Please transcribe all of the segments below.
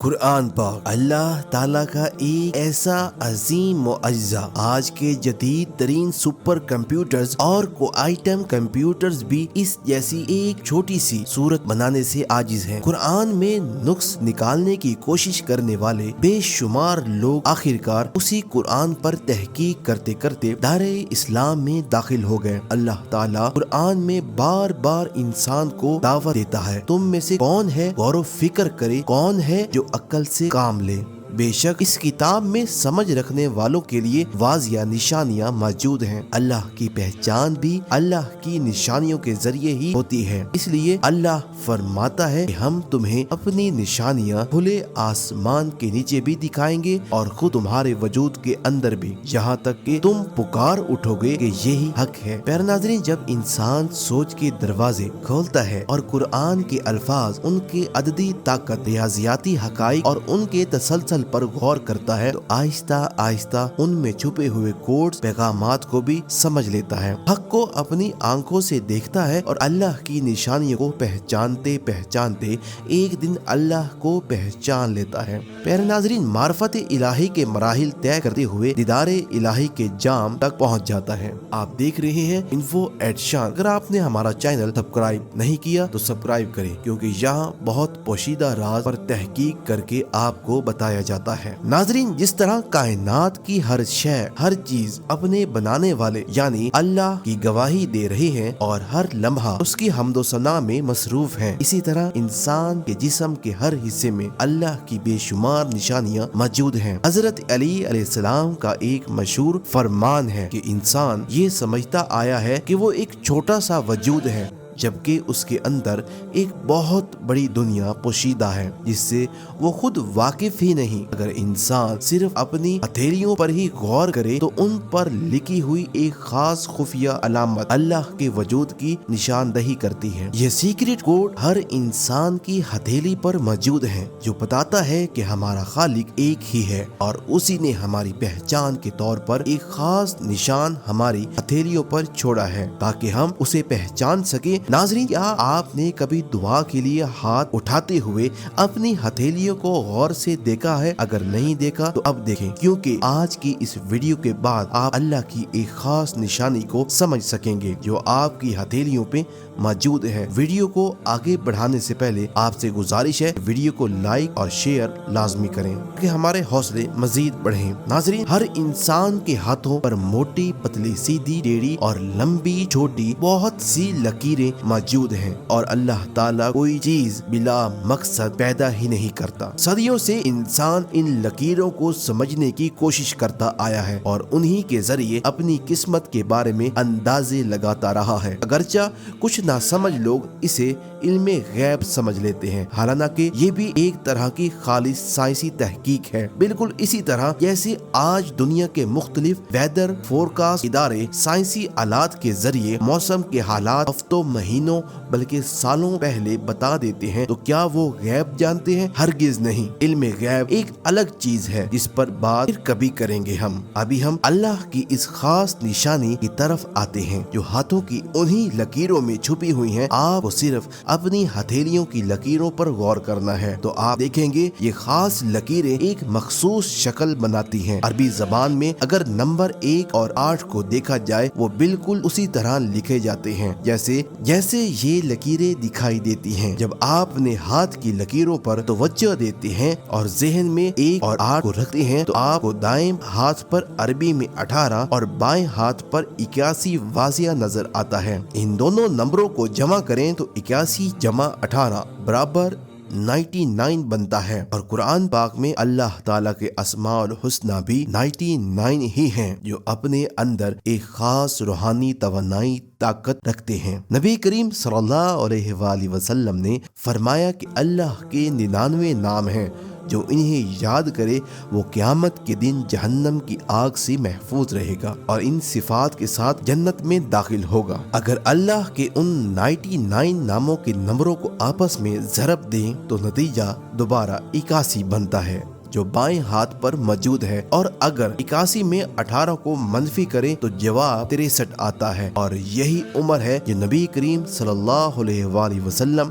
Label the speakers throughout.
Speaker 1: قرآن پاک اللہ تعالیٰ کا ایک ایسا عظیم معجزہ آج کے جدید ترین سپر کمپیوٹرز اور کوائٹم کمپیوٹرز بھی اس جیسی ایک چھوٹی سی صورت بنانے سے عاجز ہیں۔ قرآن میں نقص نکالنے کی کوشش کرنے والے بے شمار لوگ آخرکار اسی قرآن پر تحقیق کرتے کرتے دائرہ اسلام میں داخل ہو گئے۔ اللہ تعالیٰ قرآن میں بار بار انسان کو دعوت دیتا ہے، تم میں سے کون ہے غور و فکر کرے، کون ہے جو عقل سے کام لے۔ بے شک اس کتاب میں سمجھ رکھنے والوں کے لیے واضح نشانیاں موجود ہیں۔ اللہ کی پہچان بھی اللہ کی نشانیوں کے ذریعے ہی ہوتی ہے، اس لیے اللہ فرماتا ہے کہ ہم تمہیں اپنی نشانیاں کھلے آسمان کے نیچے بھی دکھائیں گے اور خود تمہارے وجود کے اندر بھی، یہاں تک کہ تم پکار اٹھو گے کہ یہی حق ہے۔ پیارے ناظرین، جب انسان سوچ کے دروازے کھولتا ہے اور قرآن کے الفاظ، ان کے عددی طاقت، ریاضیاتی حقائق اور ان کے تسلسل پر غور کرتا ہے تو آہستہ آہستہ ان میں چھپے ہوئے کوڈز، پیغامات کو بھی سمجھ لیتا ہے، حق کو اپنی آنکھوں سے دیکھتا ہے اور اللہ کی نشانیوں کو پہچانتے پہچانتے ایک دن اللہ کو پہچان لیتا ہے۔ پیارے ناظرین، معرفت الہی کے مراحل طے کرتے ہوئے دیدار الہی کے جام تک پہنچ جاتا ہے۔ آپ دیکھ رہے ہیں انفو ایٹ شان۔ اگر آپ نے ہمارا چینل سبسکرائب نہیں کیا تو سبسکرائب کریں، کیونکہ یہاں بہت پوشیدہ راز پر تحقیق کر کے آپ کو بتایا جاتا ہے۔ ناظرین، جس طرح کائنات کی ہر شے، ہر چیز اپنے بنانے والے یعنی اللہ کی گواہی دے رہی ہے اور ہر لمحہ اس کی حمد و ثنا میں مصروف ہے، اسی طرح انسان کے جسم کے ہر حصے میں اللہ کی بے شمار نشانیاں موجود ہیں۔ حضرت علی علیہ السلام کا ایک مشہور فرمان ہے کہ انسان یہ سمجھتا آیا ہے کہ وہ ایک چھوٹا سا وجود ہے، جبکہ اس کے اندر ایک بہت بڑی دنیا پوشیدہ ہے جس سے وہ خود واقف ہی نہیں۔ اگر انسان صرف اپنی ہتھیلیوں پر ہی غور کرے تو ان پر لکھی ہوئی ایک خاص خفیہ علامت اللہ کے وجود کی نشاندہی کرتی ہے۔ یہ سیکرٹ کوڈ ہر انسان کی ہتھیلی پر موجود ہے، جو بتاتا ہے کہ ہمارا خالق ایک ہی ہے اور اسی نے ہماری پہچان کے طور پر ایک خاص نشان ہماری ہتھیلیوں پر چھوڑا ہے تاکہ ہم اسے پہچان سکیں۔ ناظرین، کیا آپ نے کبھی دعا کے لیے ہاتھ اٹھاتے ہوئے اپنی ہتھیلیوں کو غور سے دیکھا ہے؟ اگر نہیں دیکھا تو اب دیکھیں، کیونکہ آج کی اس ویڈیو کے بعد آپ اللہ کی ایک خاص نشانی کو سمجھ سکیں گے جو آپ کی ہتھیلیوں پہ موجود ہے۔ ویڈیو کو آگے بڑھانے سے پہلے آپ سے گزارش ہے ویڈیو کو لائک اور شیئر لازمی کریں کہ ہمارے حوصلے مزید بڑھیں۔ ناظرین، ہر انسان کے ہاتھوں پر موٹی، پتلی، سیدھی، ٹیڑھی اور لمبی چھوٹی بہت سی لکیریں موجود ہیں، اور اللہ تعالیٰ کوئی چیز بلا مقصد پیدا ہی نہیں کرتا۔ صدیوں سے انسان ان لکیروں کو سمجھنے کی کوشش کرتا آیا ہے اور انہی کے ذریعے اپنی قسمت کے بارے میں اندازے لگاتا رہا ہے۔ اگرچہ کچھ ناسمجھ لوگ اسے علم غیب سمجھ لیتے ہیں، حالانکہ یہ بھی ایک طرح کی خالص سائنسی تحقیق ہے، بالکل اسی طرح جیسے آج دنیا کے مختلف ویدر فورکاسٹ ادارے سائنسی آلات کے ذریعے موسم کے حالات ہفتوں، مہینوں بلکہ سالوں پہلے بتا دیتے ہیں، تو کیا وہ غیب جانتے ہیں؟ ہرگز نہیں۔ علم غیب ایک الگ چیز ہے جس پر بات پھر کبھی کریں گے ہم۔ ابھی ہم اللہ کی اس خاص نشانی کی طرف آتے ہیں جو ہاتھوں کی انہی لکیروں میں چھپی ہوئی ہیں۔ آپ کو صرف اپنی ہتھیلیوں کی لکیروں پر غور کرنا ہے تو آپ دیکھیں گے یہ خاص لکیریں ایک مخصوص شکل بناتی ہیں۔ عربی زبان میں اگر نمبر 1 اور 8 کو دیکھا جائے وہ بالکل اسی طرح لکھے جاتے ہیں جیسے یہ لکیریں دکھائی دیتی ہیں۔ جب آپ اپنے ہاتھ کی لکیروں پر توجہ دیتے ہیں اور ذہن میں 1 اور 8 کو رکھتے ہیں تو آپ کو دائیں ہاتھ پر عربی میں 18 اور بائیں ہاتھ پر 81 واضح نظر آتا ہے۔ ان دونوں نمبروں کو جمع کریں تو 81 جمع 18 برابر 99 بنتا ہے، اور قرآن پاک میں اللہ تعالیٰ کے اسماء الحسنہ بھی 99 ہی ہیں جو اپنے اندر ایک خاص روحانی توانائی طاقت رکھتے ہیں۔ نبی کریم صلی اللہ علیہ وآلہ وسلم نے فرمایا کہ اللہ کے 99 نام ہیں، جو انہیں یاد کرے وہ قیامت کے دن جہنم کی آگ سے محفوظ رہے گا اور ان صفات کے ساتھ جنت میں داخل ہوگا۔ اگر اللہ کے ان 99 ناموں کے نمبروں کو آپس میں ضرب دیں تو نتیجہ دوبارہ 81 بنتا ہے جو بائیں ہاتھ پر موجود ہے، اور اگر 81 میں 18 کو منفی کریں تو جواب 63 آتا ہے، اور یہی عمر ہے جو نبی کریم صلی اللہ علیہ وآلہ وسلم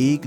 Speaker 1: 1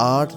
Speaker 1: 8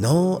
Speaker 1: 9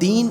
Speaker 1: 3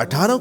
Speaker 1: 18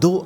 Speaker 1: 2